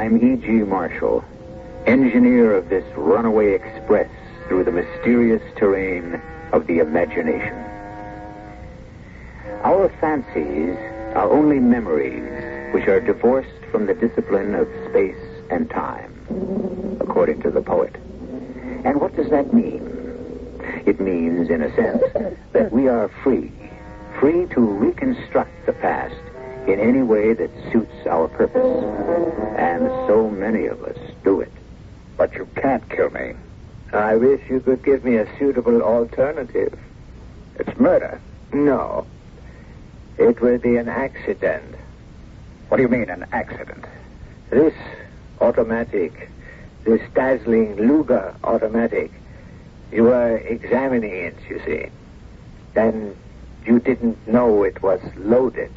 I'm E.G. Marshall, engineer of this runaway express through the mysterious terrain of the imagination. Our fancies are only memories which are divorced from the discipline of space and time, according to the poet. And what does that mean? It means, in a sense, that we are free to reconstruct the past in any way that suits our purpose. And so many of us do it. But you can't kill me. I wish you could give me a suitable alternative. It's murder. No. It will be an accident. What do you mean, an accident? This automatic, this dazzling Luger automatic, you were examining it, you see. Then you didn't know it was loaded.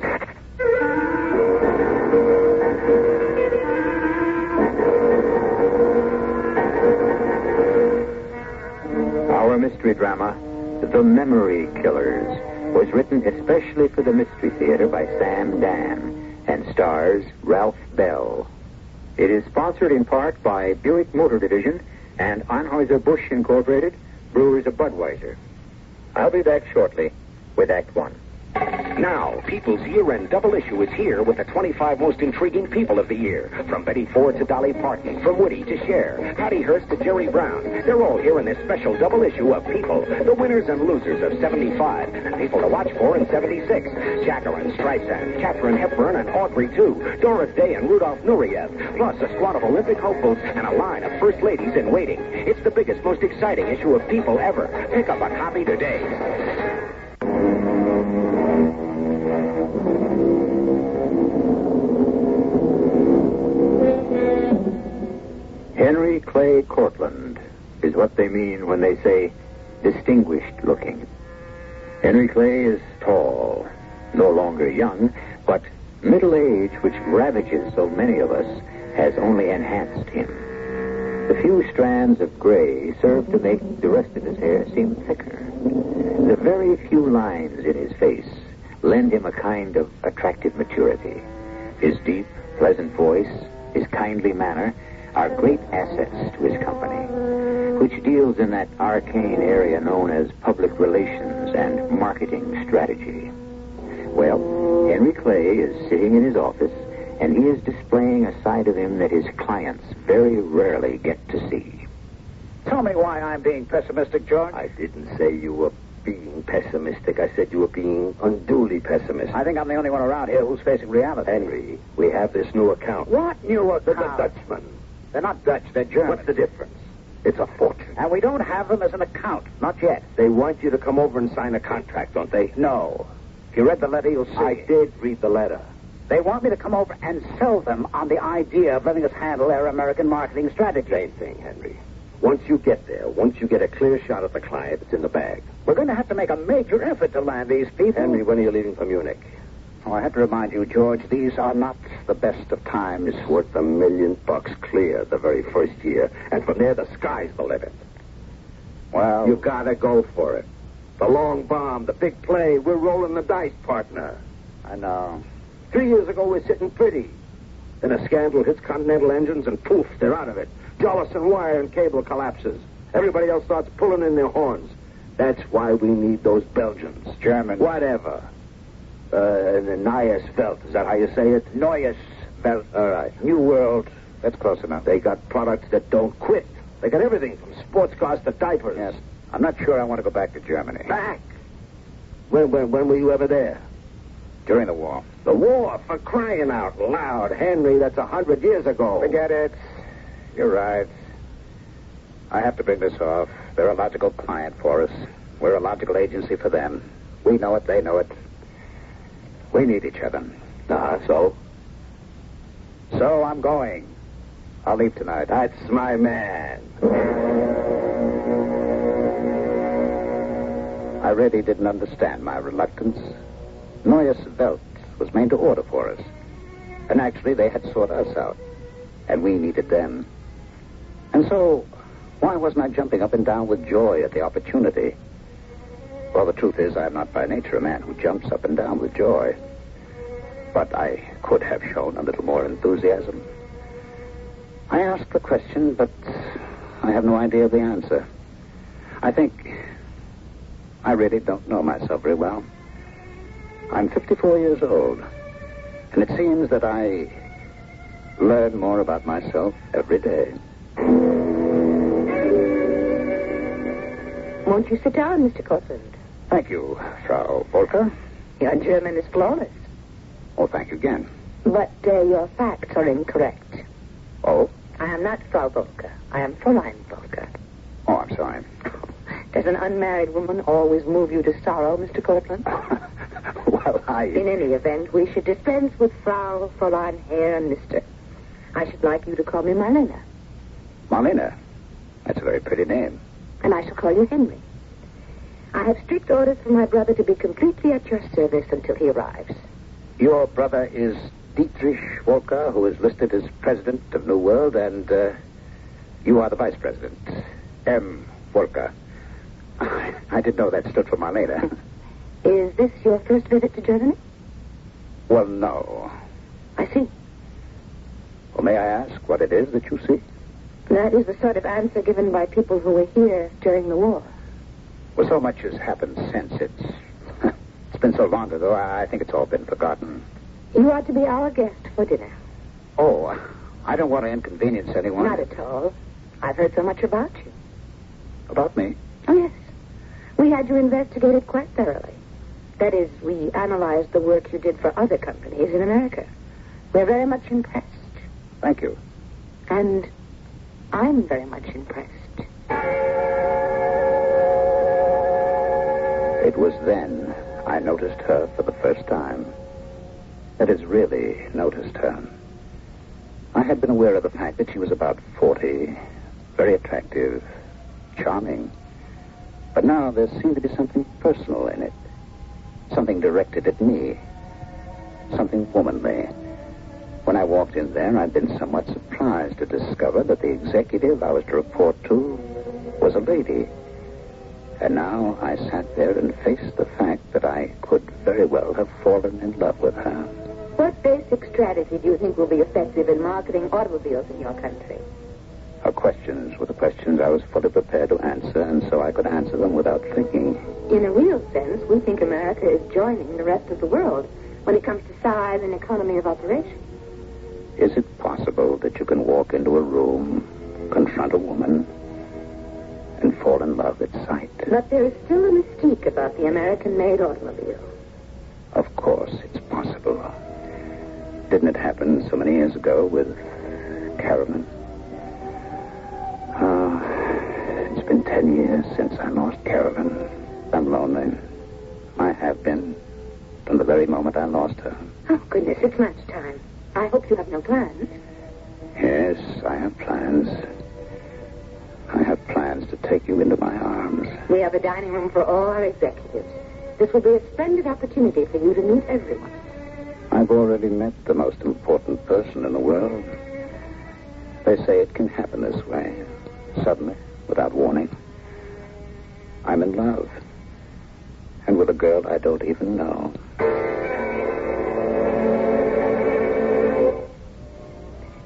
Our mystery drama, The Memory Killers, was written especially for the Mystery Theater by Sam Dan and stars Ralph Bell. It is sponsored in part by Buick Motor Division and Anheuser-Busch Incorporated, brewers of Budweiser. I'll be back shortly with Act One. Now, People's year-end double issue is here with the 25 most intriguing people of the year. From Betty Ford to Dolly Parton, from Woody to Cher, Patty Hearst to Jerry Brown. They're all here in this special double issue of People, the winners and losers of 75, and people to watch for in 76. Jacqueline, Streisand, Katharine Hepburn, and Audrey, too. Doris Day and Rudolph Nureyev, plus a squad of Olympic hopefuls and a line of first ladies in waiting. It's the biggest, most exciting issue of People ever. Pick up a copy today. Henry Clay Cortland is what they mean when they say distinguished looking. Henry Clay is tall, no longer young, but middle age, which ravages so many of us, has only enhanced him. The few strands of gray serve to make the rest of his hair seem thicker. The very few lines in his face lend him a kind of attractive maturity. His deep, pleasant voice, his kindly manner, are great assets to his company, which deals in that arcane area known as public relations and marketing strategy. Well, Henry Clay is sitting in his office, and he is displaying a side of him that his clients very rarely get to see. Tell me why I'm being pessimistic, George. I didn't say you were being pessimistic. I said you were being unduly pessimistic. I think I'm the only one around here who's facing reality. Henry, we have this new account. What new account? The Dutchman. They're not Dutch, they're German. What's the difference? It's a fortune. And we don't have them as an account, not yet. They want you to come over and sign a contract, don't they? No. If you read the letter, you'll see. I did read the letter. They want me to come over and sell them on the idea of letting us handle their American marketing strategy. Same thing, Henry. Once you get there, once you get a clear shot at the client, it's in the bag. We're going to have to make a major effort to land these people. Henry, when are you leaving for Munich? Oh, I have to remind you, George, these are not the best of times. It's worth $1 million clear the very first year. And from there, the sky's the limit. Well, you gotta go for it. The long bomb, the big play, we're rolling the dice, partner. I know. 3 years ago, we're sitting pretty. Then a scandal hits Continental Engines, and poof, they're out of it. Jolison Wire and Cable collapses. Everybody else starts pulling in their horns. That's why we need those Belgians. German. Whatever. The Neues Welt. Is that how you say it? Neues Welt. All right. New World. That's close enough. They got products that don't quit. They got everything from sports cars to diapers. Yes. I'm not sure I want to go back to Germany. Back? When were you ever there? During the war. The war? For crying out loud. Henry, that's 100 years ago. Forget it. You're right. I have to bring this off. They're a logical client for us. We're a logical agency for them. We know it, they know it. We need each other. So? So I'm going. I'll leave tonight. That's my man. I really didn't understand my reluctance. Neues Welt was made to order for us. And actually, they had sought us out. And we needed them. And so, why wasn't I jumping up and down with joy at the opportunity? Well, the truth is, I'm not by nature a man who jumps up and down with joy. But I could have shown a little more enthusiasm. I asked the question, but I have no idea of the answer. I think I really don't know myself very well. I'm 54 years old, and it seems that I learn more about myself every day. Won't you sit down, Mr. Cortland? Thank you, Frau Volker. Your German is flawless. Oh, thank you again. But your facts are incorrect. Oh? I am not Frau Volker. I am Fräulein Volker. Oh, I'm sorry. Does an unmarried woman always move you to sorrow, Mr. Cortland? Well, In any event, we should dispense with Frau, Fräulein, Herr, and Mr. I should like you to call me Marlena. Marlena? That's a very pretty name. And I shall call you Henry. I have strict orders from my brother to be completely at your service until he arrives. Your brother is Dietrich Volker, who is listed as president of New World, and you are the vice president, M. Volker. I didn't know that stood for Marlena. Is this your first visit to Germany? Well, no. I see. Well, may I ask what it is that you see? That is the sort of answer given by people who were here during the war. Well, so much has happened since. It's been so long ago, I think it's all been forgotten. You are to be our guest for dinner. Oh, I don't want to inconvenience anyone. Not at all. I've heard so much about you. About me? Oh, yes. We had you investigated quite thoroughly. That is, we analyzed the work you did for other companies in America. We're very much impressed. Thank you. And I'm very much impressed. It was then I noticed her for the first time. That is, really noticed her. I had been aware of the fact that she was about 40, very attractive, charming. But now there seemed to be something personal in it. Something directed at me. Something womanly. When I walked in there, I'd been somewhat surprised to discover that the executive I was to report to was a lady. And now I sat there and faced the fact that I could very well have fallen in love with her. What basic strategy do you think will be effective in marketing automobiles in your country? Her questions were the questions I was fully prepared to answer, and so I could answer them without thinking. In a real sense, we think America is joining the rest of the world when it comes to size and economy of operation. Is it possible that you can walk into a room, confront a woman, and fall in love at sight? But there is still a mystique about the American-made automobile. Of course, it's possible. Didn't it happen so many years ago with Caravan? It's been 10 years since I lost Caravan. I'm lonely. I have been from the very moment I lost her. Oh, goodness, it's lunchtime. I hope you have no plans. Yes, I have plans. I have plans to take you into my arms. We have a dining room for all our executives. This will be a splendid opportunity for you to meet everyone. I've already met the most important person in the world. They say it can happen this way, suddenly, without warning. I'm in love. And with a girl I don't even know.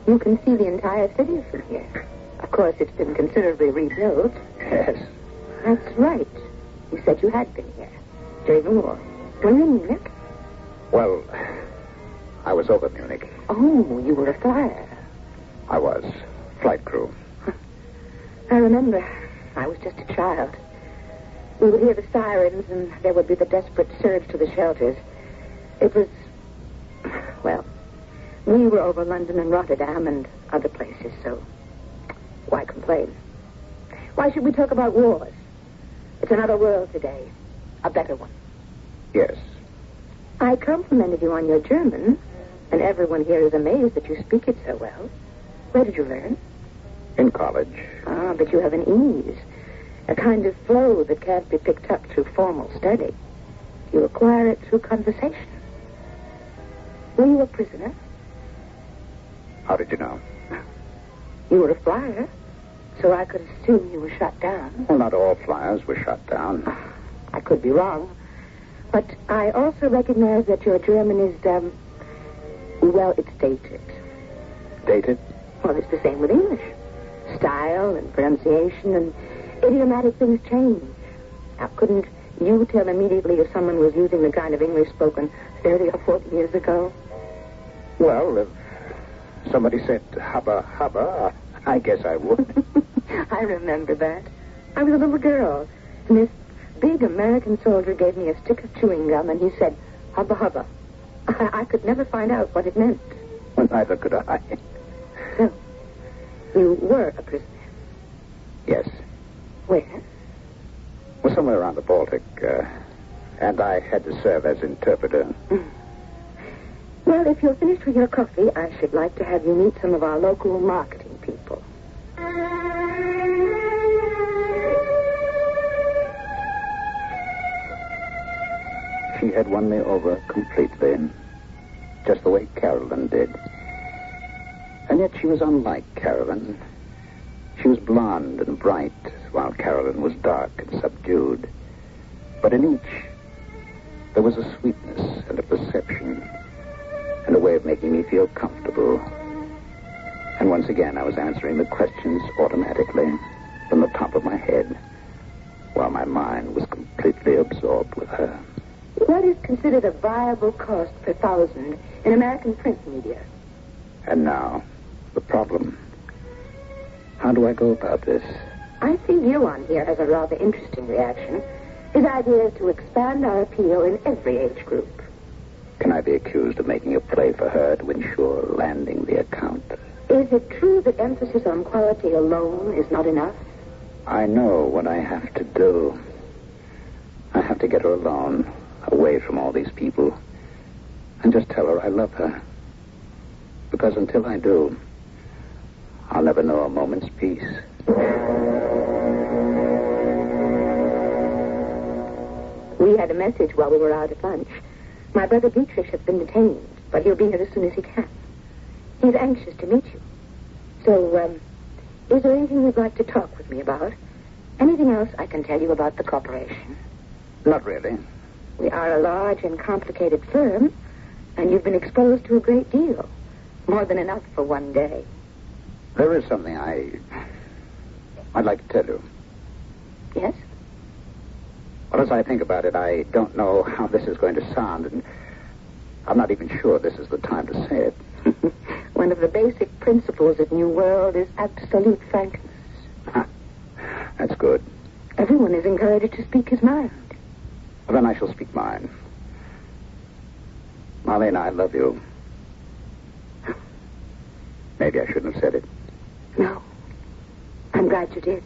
You can see the entire city from here. Of course, it's been considerably rebuilt. Yes. That's right. You said you had been here during the war. Were you in Munich? Well, I was over Munich. Oh, you were a flyer. I was. Flight crew. I remember. I was just a child. We would hear the sirens, and there would be the desperate surge to the shelters. It was... Well, we were over London and Rotterdam and other places, so why complain? Why should we talk about wars? It's another world today. A better one. Yes. I complimented you on your German, and everyone here is amazed that you speak it so well. Where did you learn? In college. Ah, but you have an ease. A kind of flow that can't be picked up through formal study. You acquire it through conversation. Were you a prisoner? How did you know? You were a flyer, so I could assume you were shot down. Well, not all flyers were shot down. I could be wrong. But I also recognize that your German is, well, it's dated. Dated? Well, it's the same with English. Style and pronunciation and idiomatic things change. Now, couldn't you tell immediately if someone was using the kind of English spoken 30 or 40 years ago? Well, if somebody said hubba hubba, I guess I would. I remember that. I was a little girl, and this big American soldier gave me a stick of chewing gum, and he said, hubba hubba. I could never find out what it meant. Well, neither could I. So, you were a prisoner? Yes. Where? Well, somewhere around the Baltic, and I had to serve as interpreter. Well, if you're finished with your coffee, I should like to have you meet some of our local marketing people. She had won me over completely, just the way Carolyn did. And yet she was unlike Carolyn. She was blonde and bright, while Carolyn was dark and subdued. But in each, there was a sweetness and a perception, and a way of making me feel comfortable. And once again, I was answering the questions automatically, from the top of my head, while my mind was completely absorbed with her. What is considered a viable cost per 1,000 in American print media? And now, the problem. How do I go about this? I see Johan here has a rather interesting reaction. His idea is to expand our appeal in every age group. Can I be accused of making a play for her to ensure landing the account? Is it true that emphasis on quality alone is not enough? I know what I have to do. I have to get her alone, away from all these people, and just tell her I love her. Because until I do, I'll never know a moment's peace. We had a message while we were out at lunch. My brother Dietrich has been detained, but he'll be here as soon as he can. He's anxious to meet you. So, is there anything you'd like to talk with me about? Anything else I can tell you about the corporation? Not really. We are a large and complicated firm, and you've been exposed to a great deal. More than enough for one day. There is something I'd like to tell you. Yes? Well, as I think about it, I don't know how this is going to sound, and I'm not even sure this is the time to say it. One of the basic principles of New World is absolute frankness. That's good. Everyone is encouraged to speak his mind. Well, then I shall speak mine. Marlene, I love you. Maybe I shouldn't have said it. No. I'm glad you did.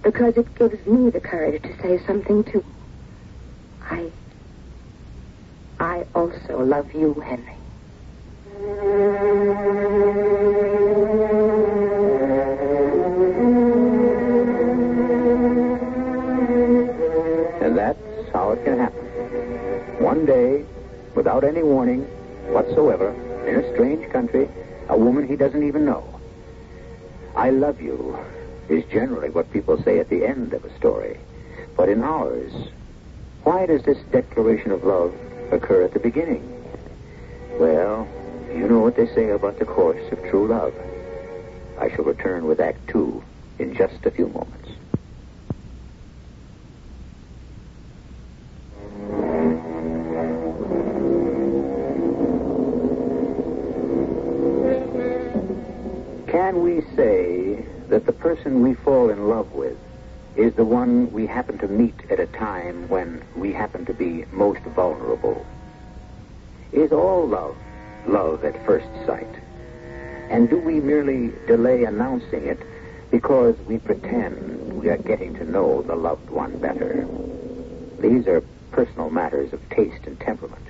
Because it gives me the courage to say something, too. I also love you, Henry. And that's how it can happen. One day, without any warning whatsoever, in a strange country, a woman he doesn't even know. I love you is generally what people say at the end of a story. But in ours, why does this declaration of love occur at the beginning? Well, you know what they say about the course of true love. I shall return with Act 2 in just a few moments. Can we say that the person we fall in love with is the one we happen to meet at a time when we happen to be most vulnerable? Is all love love at first sight? And do we merely delay announcing it because we pretend we are getting to know the loved one better? These are personal matters of taste and temperament.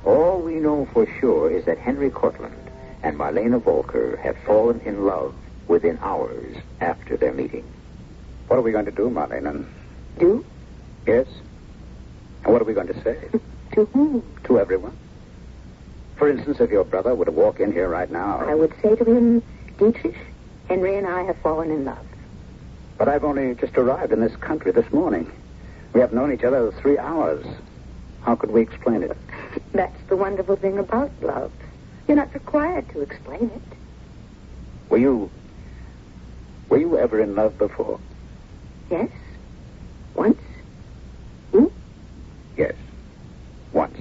All we know for sure is that Henry Cortland and Marlene Volker have fallen in love within hours after their meeting. What are we going to do, Marlene? Do? Yes. And what are we going to say? To whom? To everyone. For instance, if your brother were to walk in here right now... I would say to him, Dietrich, Henry and I have fallen in love. But I've only just arrived in this country this morning. We have known each other 3 hours. How could we explain it? That's the wonderful thing about love. You're not required to explain it. Were you ever in love before? Yes. Once. You? Yes. Once.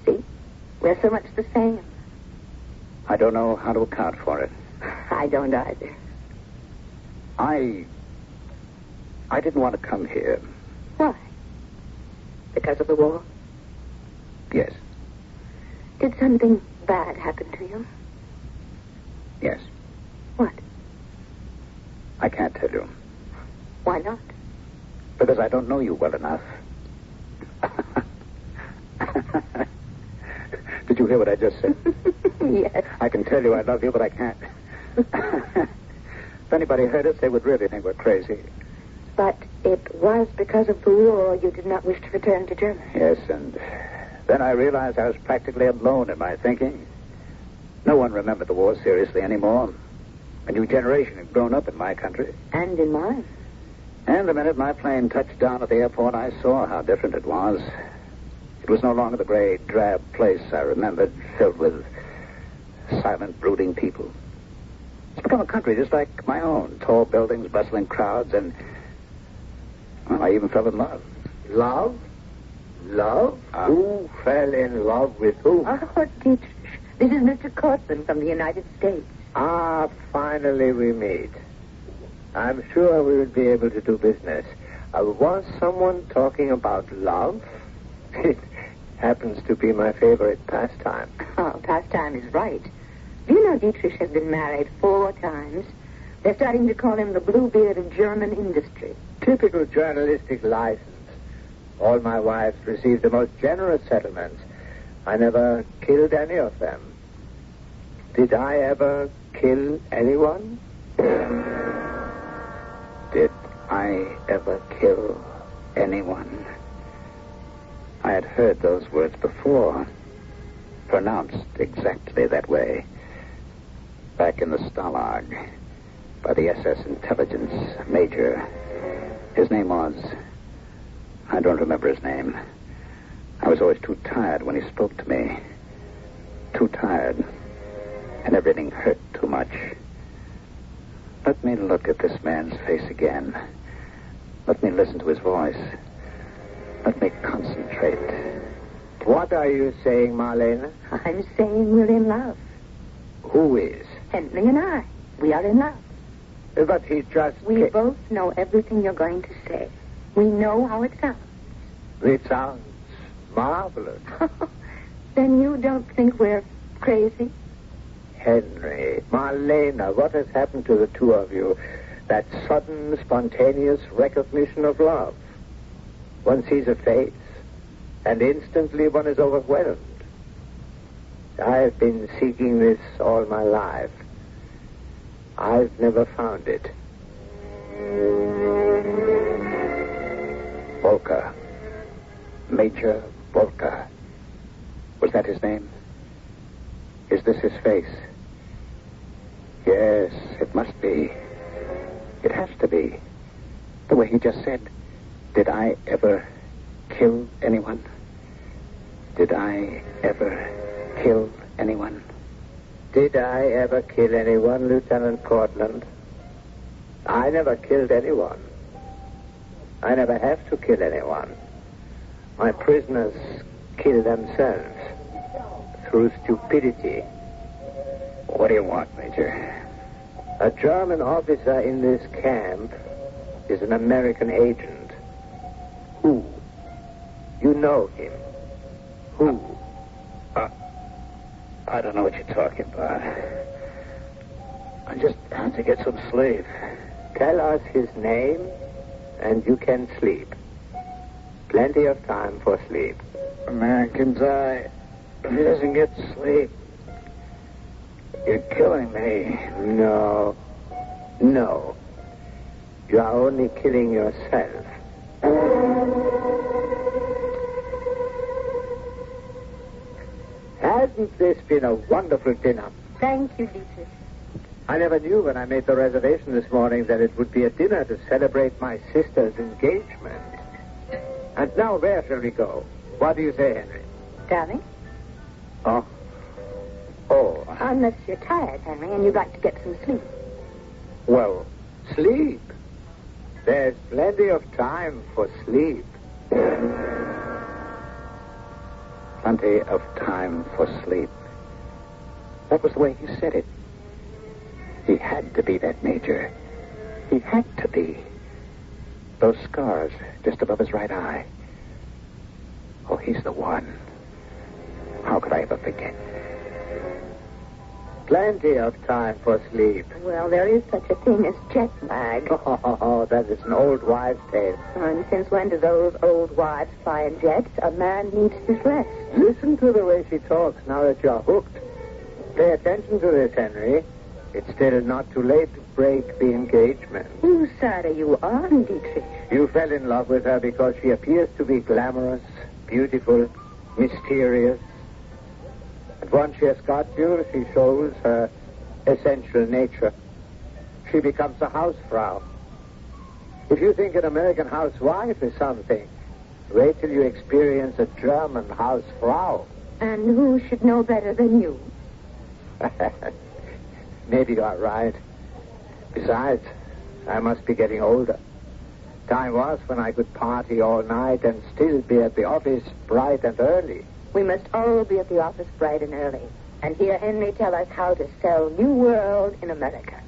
See? We're so much the same. I don't know how to account for it. I don't either. I didn't want to come here. Why? Because of the war? Yes. Did something bad happen to you? Yes. What? I can't tell you. Why not? Because I don't know you well enough. Did you hear what I just said? Yes. I can tell you I love you, but I can't. If anybody heard us, they would really think we're crazy. But it was because of the war you did not wish to return to Germany. Yes, and then I realized I was practically alone in my thinking. No one remembered the war seriously anymore. A new generation had grown up in my country. And in mine. And the minute my plane touched down at the airport, I saw how different it was. It was no longer the gray, drab place I remembered, filled with silent, brooding people. It's become a country just like my own. Tall buildings, bustling crowds, and... well, I even fell in love. Love? Love? Who fell in love with whom? Oh, Dietrich. This is Mr. Cortland from the United States. Ah, finally we meet. I'm sure we will be able to do business. Was someone talking about love? It happens to be my favorite pastime. Oh, pastime is right. Do you know Dietrich has been married 4 times? They're starting to call him the Bluebeard of German industry. Typical journalistic license. All my wives received the most generous settlements. I never killed any of them. Did I ever kill anyone? Did I ever kill anyone? I had heard those words before, pronounced exactly that way. Back in the Stalag, by the SS intelligence major. His name was... I don't remember his name. I was always too tired when he spoke to me. Too tired. And everything hurt too much. Let me look at this man's face again. Let me listen to his voice. Let me concentrate. What are you saying, Marlene? I'm saying we're in love. Who is? Henry and I. We are in love. But he just... We both know everything you're going to say. We know how it sounds. It sounds marvelous. Then you don't think we're crazy? Henry, Marlena, what has happened to the two of you? That sudden, spontaneous recognition of love. One sees a face, and instantly one is overwhelmed. I've been seeking this all my life. I've never found it. Volker. Major Volker. Was that his name? Is this his face? Yes, it must be. It has to be. The way he just said, did I ever kill anyone? Did I ever kill anyone? Did I ever kill anyone, Lieutenant Cortland? I never killed anyone. I never have to kill anyone. My prisoners kill themselves through stupidity. What do you want, Major? A German officer in this camp is an American agent. Who? You know him. Who? I don't know what you're talking about. I just have to get some sleep. Tell us his name, and you can sleep. Plenty of time for sleep. A man can die if he doesn't get sleep. You're killing me. No. No. You are only killing yourself. Hasn't this been a wonderful dinner? Thank you, Dietrich. I never knew when I made the reservation this morning that it would be a dinner to celebrate my sister's engagement. And now, where shall we go? What do you say, Henry? Darling? Oh. Oh, Unless you're tired, Henry, and you'd like to get some sleep. well, sleep. There's plenty of time for sleep. Plenty of time for sleep. That was the way he said it. He had to be that Major. He had to be. Those scars just above his right eye. Oh, he's the one. How could I ever forget? Plenty of time for sleep. Well, there is such a thing as jet lag. Oh, that is an old wives' tale. And since when do those old wives fly in jets? A man needs his rest. Listen to the way she talks now that you're hooked. Pay attention to this, Henry. It's still not too late to break the engagement. Whose side are you on, Dietrich? You fell in love with her because she appears to be glamorous, beautiful, mysterious. And once she has got you, she shows her essential nature. She becomes a housefrau. If you think an American housewife is something, wait till you experience a German hausfrau. And who should know better than you? Maybe you are right. Besides, I must be getting older. Time was when I could party all night and still be at the office bright and early. We must all be at the office bright and early. And hear Henry tell us how to sell New World in America.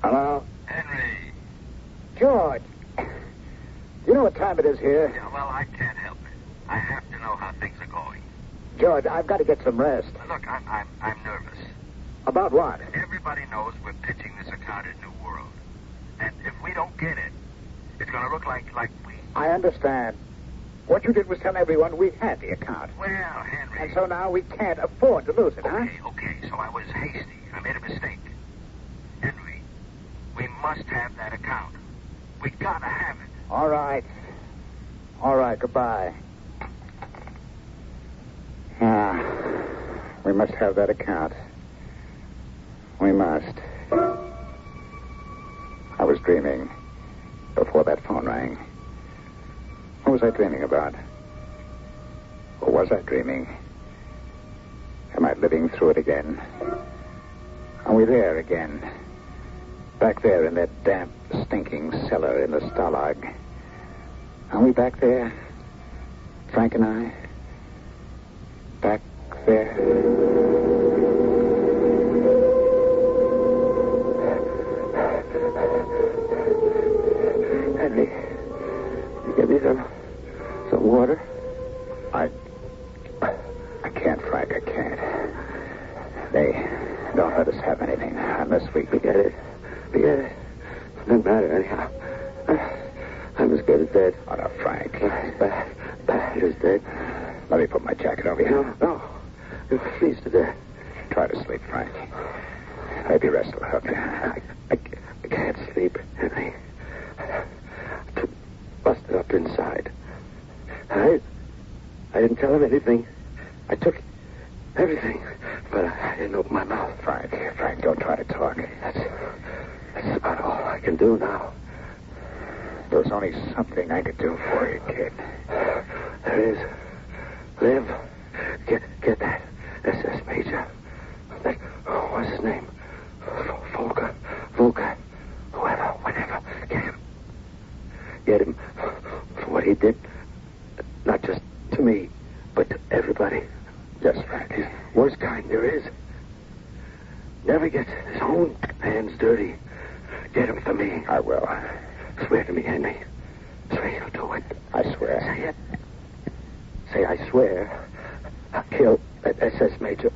Hello? Henry. George. You know what time it is here? Yeah, well, I can't help it. I have to know how things are going. George, I've got to get some rest. Look, I'm nervous. About what? Everybody knows we're pitching this account at New World. And if we don't get it, it's going to look like we... I understand. What you did was tell everyone we had the account. Well, Henry... And so now we can't afford to lose it, huh? Okay, so I was hasty. I made a mistake. Henry, we must have that account. We gotta have it. All right. All right, goodbye. We must have that account. We must. I was dreaming before that phone rang. What was I dreaming about? Or was I dreaming? Am I living through it again? Are we there again? Back there in that damp, stinking cellar in the Stalag. Are we back there? Frank and I? Back there? Henry, you give me some water? I can't, Frank, I can't. They don't let us have anything unless we... Forget it. Doesn't matter anyhow. I'm as good as dead. Oh, no, Frank. Bad as dead. Let me put my jacket over you. No. You'll freeze to death. Try to sleep, Frank. Maybe rest will help you. I can't sleep, Henry. I'm busted up inside. I didn't tell him anything. I took everything, but I didn't open my mouth. Frank, don't try to talk. That's about all I can do now. There's only something I could do for you, kid. There is. Liv, get that SS Major. That, what's his name? Volker, whoever, whenever. Get him for what he did. Not just to me, but to everybody. Yes, Frank. He's the worst kind there is. Never gets his own hands dirty. Get him for me. I will. Swear to me, Henry. Swear you'll do it. I swear. Say it. Say, I swear I'll kill that SS Major.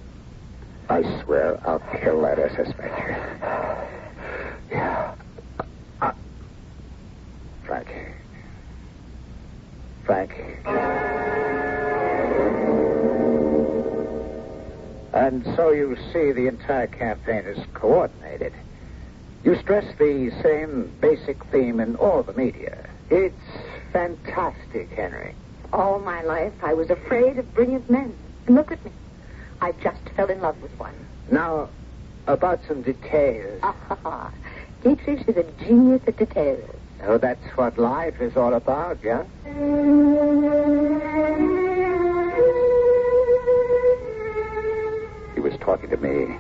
I swear I'll kill that SS Major. Yeah. Frank. And so you see the entire campaign is coordinated. You stress the same basic theme in all the media. It's fantastic, Henry. All my life, I was afraid of brilliant men. And look at me. I just fell in love with one. Now, about some details. Dietrich is a genius at details. So that's what life is all about, yeah? He was talking to me,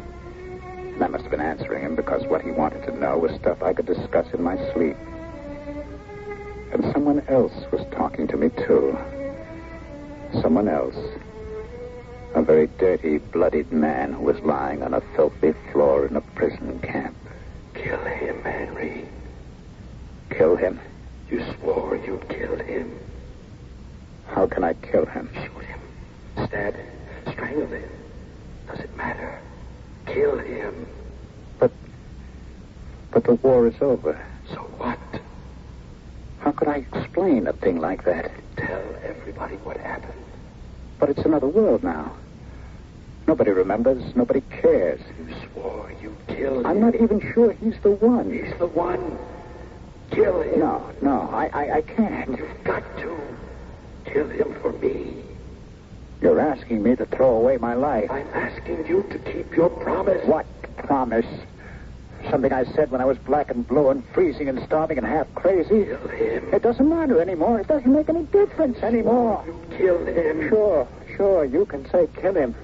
and I must have been answering him because what he wanted to know was stuff I could discuss in my sleep. And someone else was talking to me, too. Someone else. A very dirty, bloodied man who was lying on a filthy floor in a prison camp. Kill him, Henry. Kill him? You swore you'd kill him. How can I kill him? Shoot him. Stab him. Strangle him. Doesn't matter. Kill him. But the war is over. So what? How could I explain a thing like that? Tell everybody what happened. But it's another world now. Nobody remembers. Nobody cares. You swore you'd kill him. I'm not even sure he's the one. He's the one. Kill him. No, I can't. You've got to. Kill him for me. You're asking me to throw away my life. I'm asking you to keep your promise. What promise? Something I said when I was black and blue and freezing and starving and half crazy. Kill him. It doesn't matter anymore. It doesn't make any difference anymore. You kill him. Sure, you can say kill him.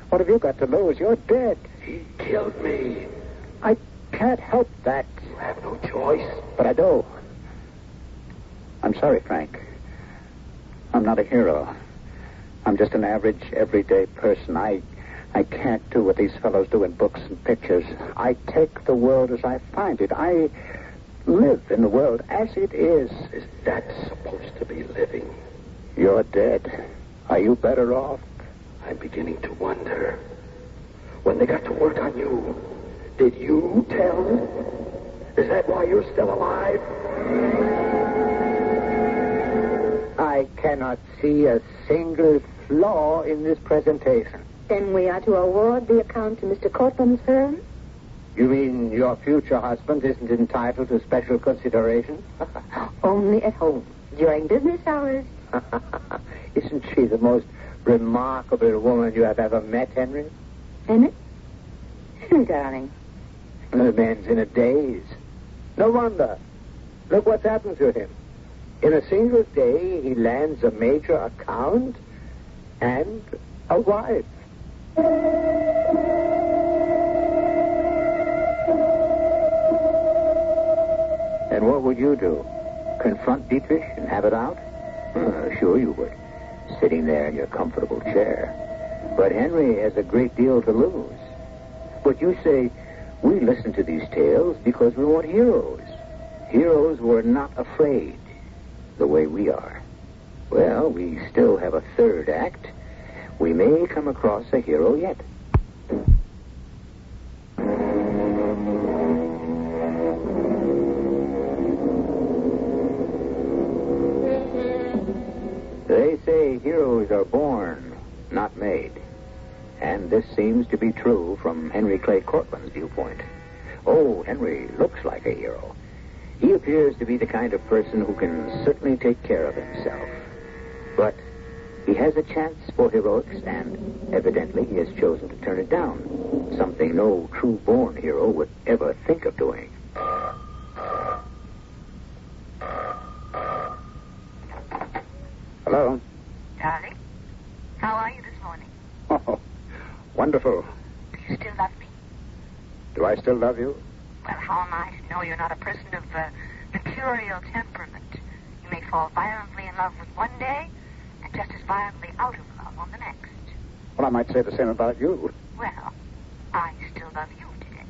What have you got to lose? You're dead. He killed me. I can't help that. You have no choice. But I do. I'm sorry, Frank. I'm not a hero. I'm just an average, everyday person. I can't do what these fellows do in books and pictures. I take the world as I find it. I live in the world as it is. Is that supposed to be living? You're dead. Are you better off? I'm beginning to wonder. When they got to work on you, did you tell? Is that why you're still alive? I cannot see a single flaw in this presentation. Then we are to award the account to Mr. Cortland's firm? You mean your future husband isn't entitled to special consideration? Only at home, during business hours. Isn't she the most remarkable woman you have ever met, Henry? Emmett? Darling. The man's in a daze. No wonder. Look what's happened to him. In a single day, he lands a major account and a wife. And what would you do? Confront Dietrich and have it out? Sure you would. Sitting there in your comfortable chair. But Henry has a great deal to lose. But you say, we listen to these tales because we want heroes. Heroes who are not afraid, the way we are. Well, we still have a third act. We may come across a hero yet. They say heroes are born, not made. And this seems to be true from Henry Clay Cortland's viewpoint. Oh, Henry looks like a hero. He appears to be the kind of person who can certainly take care of himself. But he has a chance for heroics, and evidently he has chosen to turn it down. Something no true-born hero would ever think of doing. Hello? Darling, how are you this morning? Oh, wonderful. Do you still love me? Do I still love you? Well, how am I to know you're not a person of mercurial temperament? You may fall violently in love with one day and just as violently out of love on the next. Well, I might say the same about you. Well, I still love you today.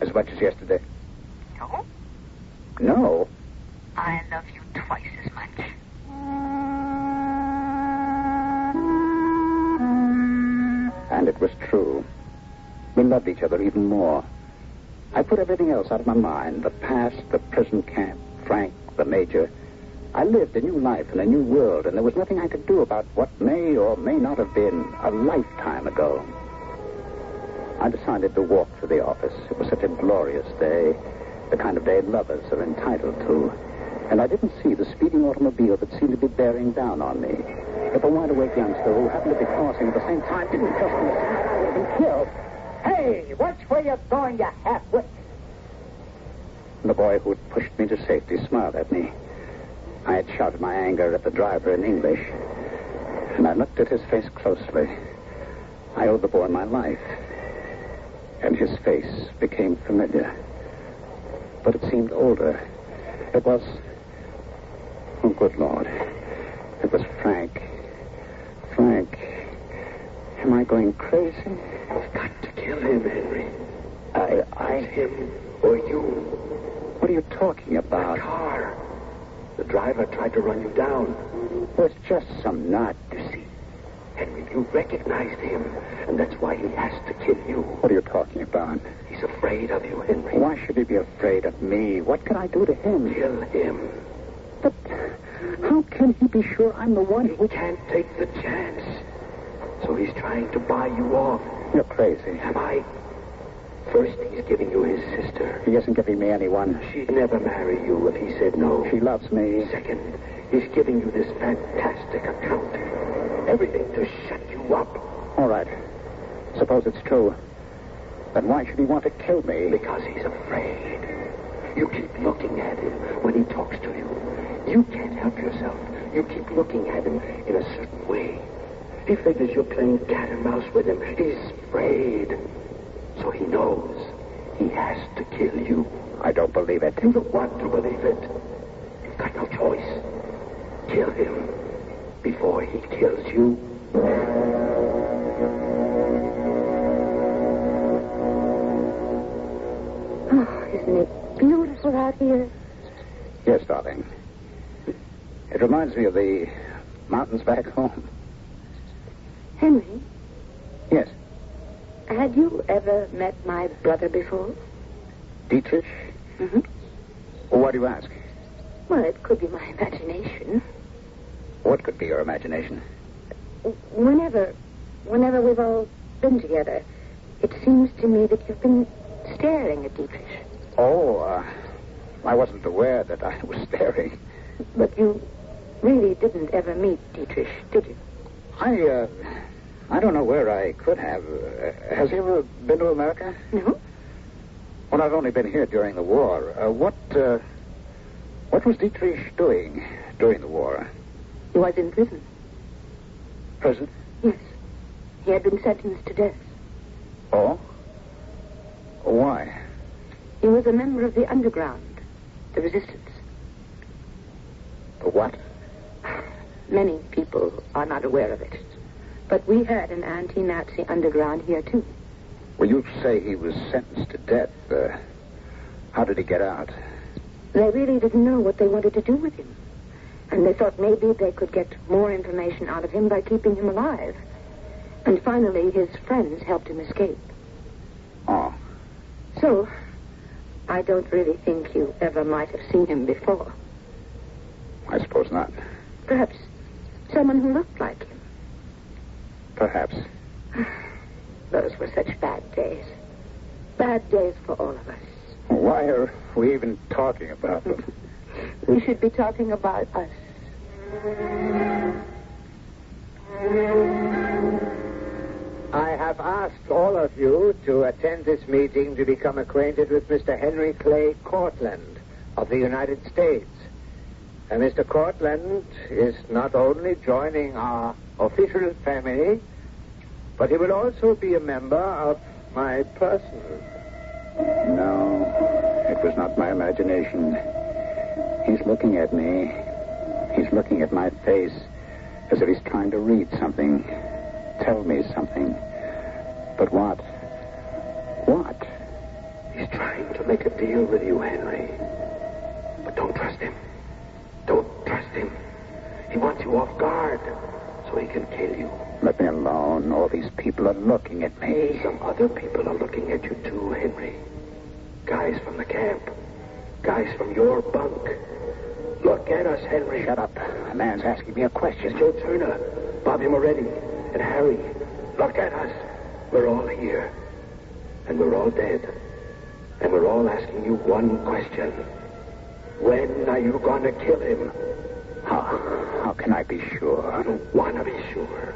As much as yesterday. No, No. I love you twice as much. And it was true. We loved each other even more. I put everything else out of my mind. The past, the prison camp, Frank, the major. I lived a new life in a new world, and there was nothing I could do about what may or may not have been a lifetime ago. I decided to walk to the office. It was such a glorious day, the kind of day lovers are entitled to. And I didn't see the speeding automobile that seemed to be bearing down on me. If a wide-awake youngster who happened to be crossing at the same time didn't just on the side, I would have been killed. Hey, which way you going, you half-wit? The boy who had pushed me to safety smiled at me. I had shouted my anger at the driver in English, and I looked at his face closely. I owed the boy my life, and his face became familiar. But it seemed older. It was... Oh, good Lord. It was Frank. Frank. Am I going crazy? You've got to kill him, Henry. I... Him or you. What are you talking about? The car. The driver tried to run you down. It was just some nut. You see, Henry, you recognized him, and that's why he has to kill you. What are you talking about? He's afraid of you, Henry. Why should he be afraid of me? What can I do to him? Kill him. But how can he be sure I'm the one who... He can't take the chance. So he's trying to buy you off. You're crazy. Am I? First, he's giving you his sister. He isn't giving me anyone. She'd never marry you if he said no. She loves me. Second, he's giving you this fantastic account. Everything to shut you up. All right. Suppose it's true. Then why should he want to kill me? Because he's afraid. You keep looking at him when he talks to you. You can't help yourself. You keep looking at him in a certain way. He figures you're playing cat and mouse with him. He's afraid. So he knows he has to kill you. I don't believe it. You don't want to believe it. You've got no choice. Kill him before he kills you. Oh, isn't it beautiful out here? Yes, darling. It reminds me of the mountains back home. Henry, Yes. had you ever met my brother before? Dietrich? Mm-hmm. Why do you ask? Well, it could be my imagination. What could be your imagination? Whenever we've all been together, it seems to me that you've been staring at Dietrich. Oh, I wasn't aware that I was staring. But you really didn't ever meet Dietrich, did you? I don't know where I could have. Has he ever been to America? No. Well, I've only been here during the war. What was Dietrich doing during the war? He was in prison. Prison? Yes. He had been sentenced to death. Oh? Why? He was a member of the underground, the resistance. The what? Many people are not aware of it. But we had an anti-Nazi underground here, too. Well, you say he was sentenced to death. How did he get out? They really didn't know what they wanted to do with him. And they thought maybe they could get more information out of him by keeping him alive. And finally, his friends helped him escape. Oh. So, I don't really think you ever might have seen him before. I suppose not. Perhaps someone who looked like him. Perhaps. Those were such bad days. Bad days for all of us. Why are we even talking about them? We should be talking about us. I have asked all of you to attend this meeting to become acquainted with Mr. Henry Clay Cortlandt of the United States. And Mr. Cortlandt is not only joining our official family, but he will also be a member of my personal. No, it was not my imagination. He's looking at me. He's looking at my face as if he's trying to read something, tell me something. But what? What? He's trying to make a deal with you, Henry. But don't trust him. Don't trust him. He wants you off guard so he can kill you. Let me alone. All these people are looking at me. Some other people are looking at you too, Henry. Guys from the camp. Guys from your bunk. Look at us, Henry. Shut up. A man's asking me a question. It's Joe Turner, Bobby Moretti, and Harry. Look at us. We're all here. And we're all dead. And we're all asking you one question. When are you going to kill him? How can I be sure? You don't want to be sure.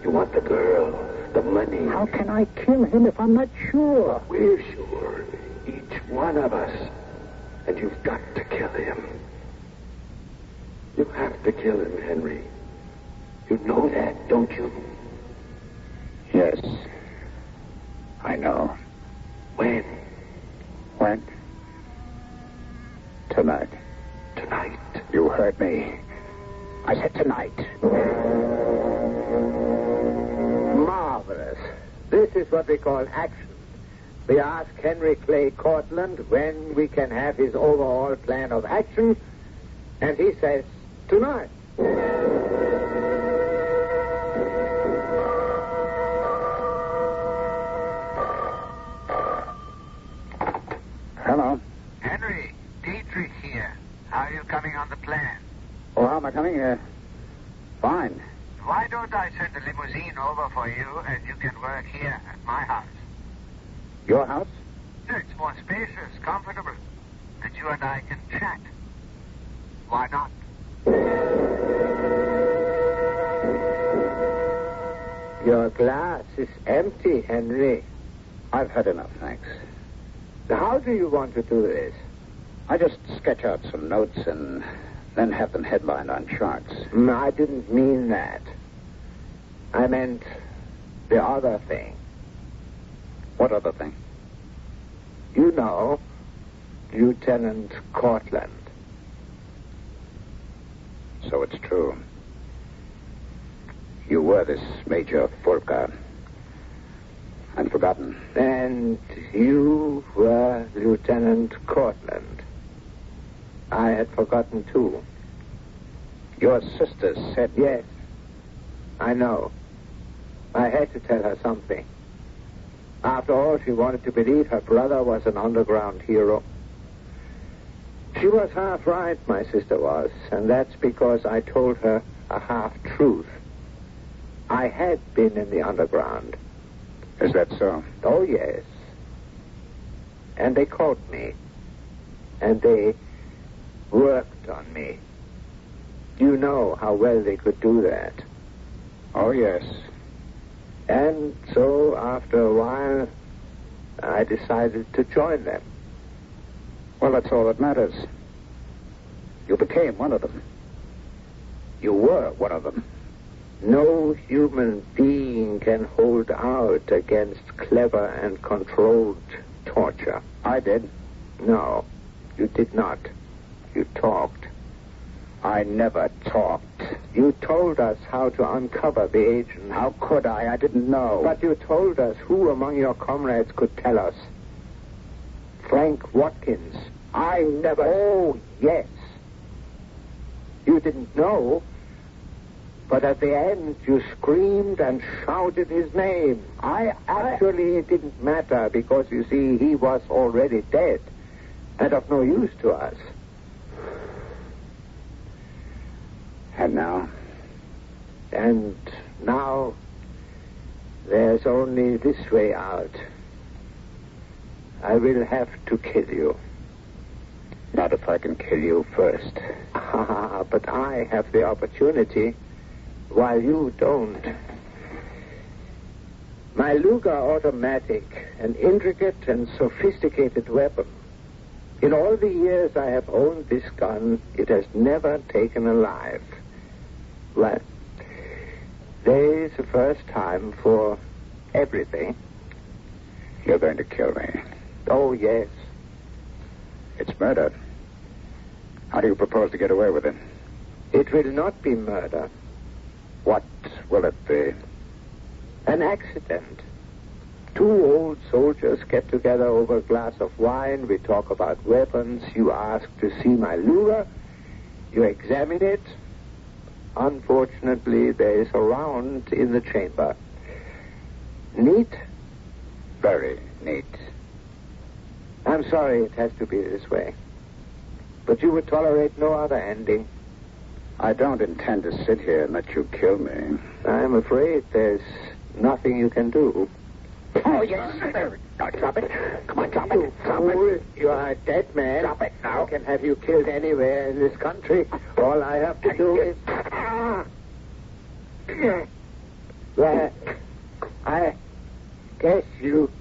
You want the girl, the money. How can I kill him if I'm not sure? We're sure. Each one of us. And you've got to kill him. You have to kill him, Henry. You know that, don't you? Yes. I know. When? When? Tonight. Tonight. You heard me. I said tonight. Marvelous. This is what we call action. We ask Henry Clay Cortland when we can have his overall plan of action, and he says, tonight. Hello. Henry, Dietrich here. How are you coming on the plan? Oh, how am I coming? Fine. Why don't I send a limousine over for you and you can work here at my house? Your house? It's more spacious, comfortable, and you and I can chat. Why not? Your glass is empty, Henry. I've had enough, thanks. How do you want to do this? I just sketch out some notes and then have them headlined on charts. I didn't mean that. I meant the other thing. What other thing? You know, Lieutenant Cortland. So it's true. You were this Major Fulka. I'd forgotten. And you were Lieutenant Cortland. I had forgotten, too. Your sister said... Yes, I know. I had to tell her something. After all, she wanted to believe her brother was an underground hero. She was half right, my sister was, and that's because I told her a half-truth. I had been in the underground. Is that so? Oh, yes. And they caught me. And they worked on me. You know how well they could do that. Oh, yes. And so, after a while, I decided to join them. Well, that's all that matters. You became one of them. You were one of them. No human being can hold out against clever and controlled torture. I did. No, you did not. You talked. I never talked. You told us how to uncover the agent. How could I? I didn't know. But you told us who among your comrades could tell us. Frank Watkins. I never... Oh, yes. You didn't know, but at the end you screamed and shouted his name. Actually, it didn't matter because, you see, he was already dead and of no use to us. And now? And now there's only this way out. I will have to kill you. Not if I can kill you first. But I have the opportunity, while you don't. My Luger automatic, an intricate and sophisticated weapon. In all the years I have owned this gun, it has never taken a life. Well, there is the first time for everything. You're going to kill me. Oh, yes. It's murder. How do you propose to get away with it? It will not be murder. What will it be? An accident. Two old soldiers get together over a glass of wine. We talk about weapons. You ask to see my Luger. You examine it. Unfortunately, there is a round in the chamber. Neat? Very neat. I'm sorry it has to be this way. But you would tolerate no other ending. I don't intend to sit here and let you kill me. I'm afraid there's nothing you can do. Oh, yes. No, drop it. Come on, drop it. Drop it. You are a dead man. Drop it now. I can have you killed anywhere in this country. All I have to do is... Well, I guess you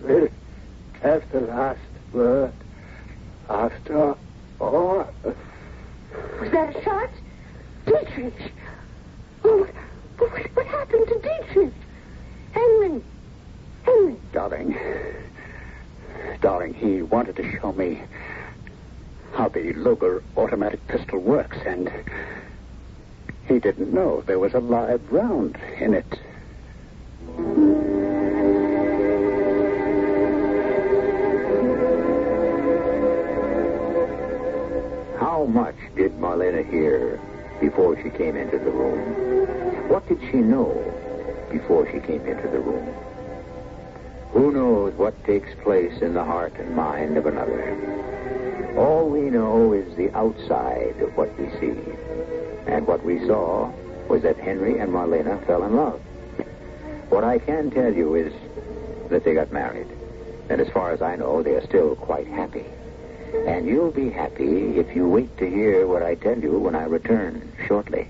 will have the last word. After all... Was that a shot? Dietrich! Oh, what happened to Dietrich? Henry! Darling, he wanted to show me how the Luger automatic pistol works, and he didn't know there was a live round in it. How much did Marlena hear before she came into the room? What did she know before she came into the room? Who knows what takes place in the heart and mind of another? All we know is the outside of what we see. And what we saw was that Henry and Marlena fell in love. What I can tell you is that they got married. And as far as I know, they are still quite happy. And you'll be happy if you wait to hear what I tell you when I return shortly.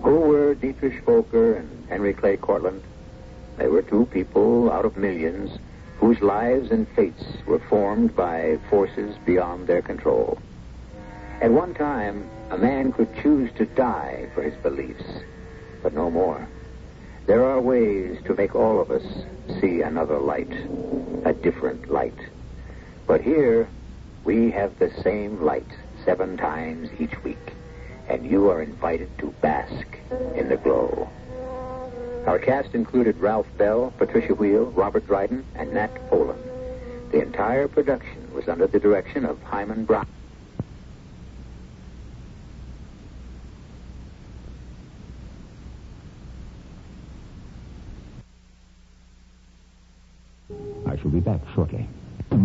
Who were Dietrich Volker and Henry Clay Cortland? They were two people out of millions whose lives and fates were formed by forces beyond their control. At one time, a man could choose to die for his beliefs, but no more. There are ways to make all of us see another light, a different light. But here, we have the same light 7 times each week, and you are invited to bask in the glow. Our cast included Ralph Bell, Patricia Wheel, Robert Dryden, and Nat Poland. The entire production was under the direction of Hyman Brown. I shall be back shortly. In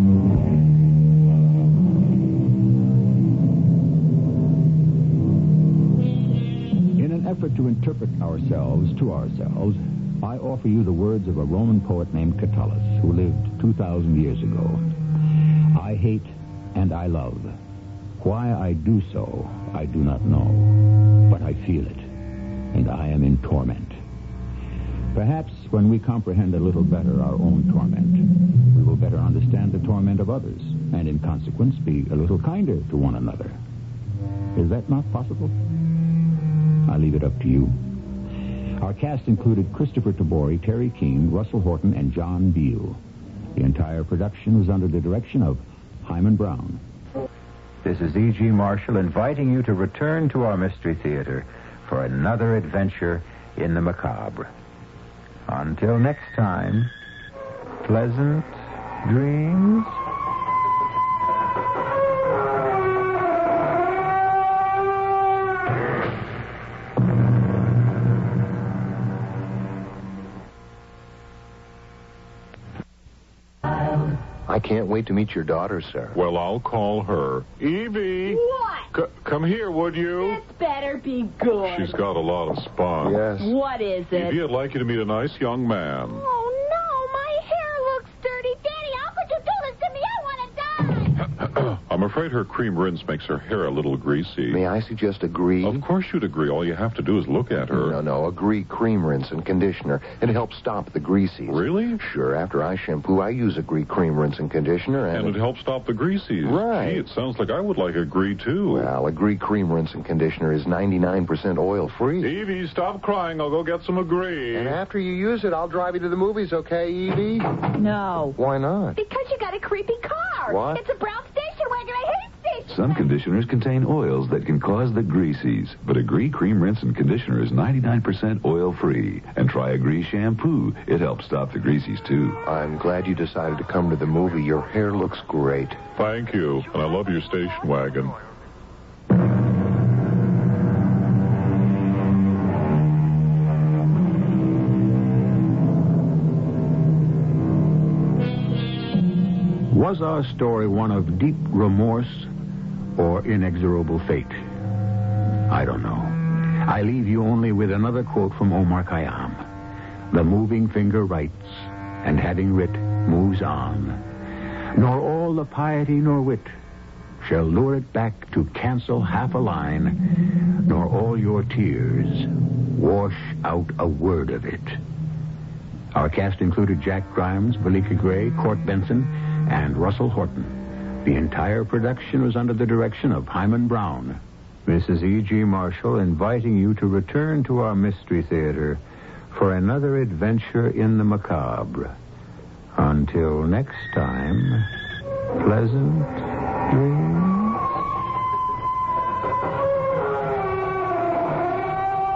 an effort to interpret ourselves to ourselves, I offer you the words of a Roman poet named Catullus, who lived 2,000 years ago. I hate and I love. Why I do so, I do not know, but I feel it, and I am in torment. Perhaps when we comprehend a little better our own torment, we will better understand the torment of others, and in consequence be a little kinder to one another. Is that not possible? I leave it up to you. Our cast included Christopher Tabori, Terry Keane, Russell Horton, and John Beale. The entire production was under the direction of Hyman Brown. This is E.G. Marshall inviting you to return to our Mystery Theater for another adventure in the macabre. Until next time, pleasant dreams. I can't wait to meet your daughter, sir. Well, I'll call her. Evie! What? Come here, would you? This better be good. She's got a lot of spunk. Yes. What is it? Evie, I'd like you to meet a nice young man. Oh, no, my hair looks dirty. Daddy, how could you do this to me? I want to die. I'm afraid her cream rinse makes her hair a little greasy. May I suggest agree? Of course you'd agree. All you have to do is look at her. No. Agree cream rinse and conditioner. It helps stop the greasies. Really? Sure. After I shampoo, I use Agree cream rinse and conditioner. And it helps stop the greasies. Right. Gee, it sounds like I would like Agree, too. Well, Agree cream rinse and conditioner is 99% oil-free. Evie, stop crying. I'll go get some Agree. And after you use it, I'll drive you to the movies, okay, Evie? No. Why not? Because you got a creepy car. What? It's a brown station wagon. I hate station Some conditioners contain oils that can cause the greasies, but Agree Cream Rinse and Conditioner is 99% oil-free. And try Agree Shampoo. It helps stop the greasies, too. I'm glad you decided to come to the movie. Your hair looks great. Thank you. And I love your station wagon. Was our story one of deep remorse or inexorable fate? I don't know. I leave you only with another quote from Omar Khayyam. The moving finger writes, and having writ, moves on. Nor all the piety nor wit shall lure it back to cancel half a line, nor all your tears wash out a word of it. Our cast included Jack Grimes, Belika Gray, Court Benson, and Russell Horton. The entire production was under the direction of Hyman Brown. Mrs. E.G. Marshall inviting you to return to our Mystery Theater for another adventure in the macabre. Until next time, pleasant dreams.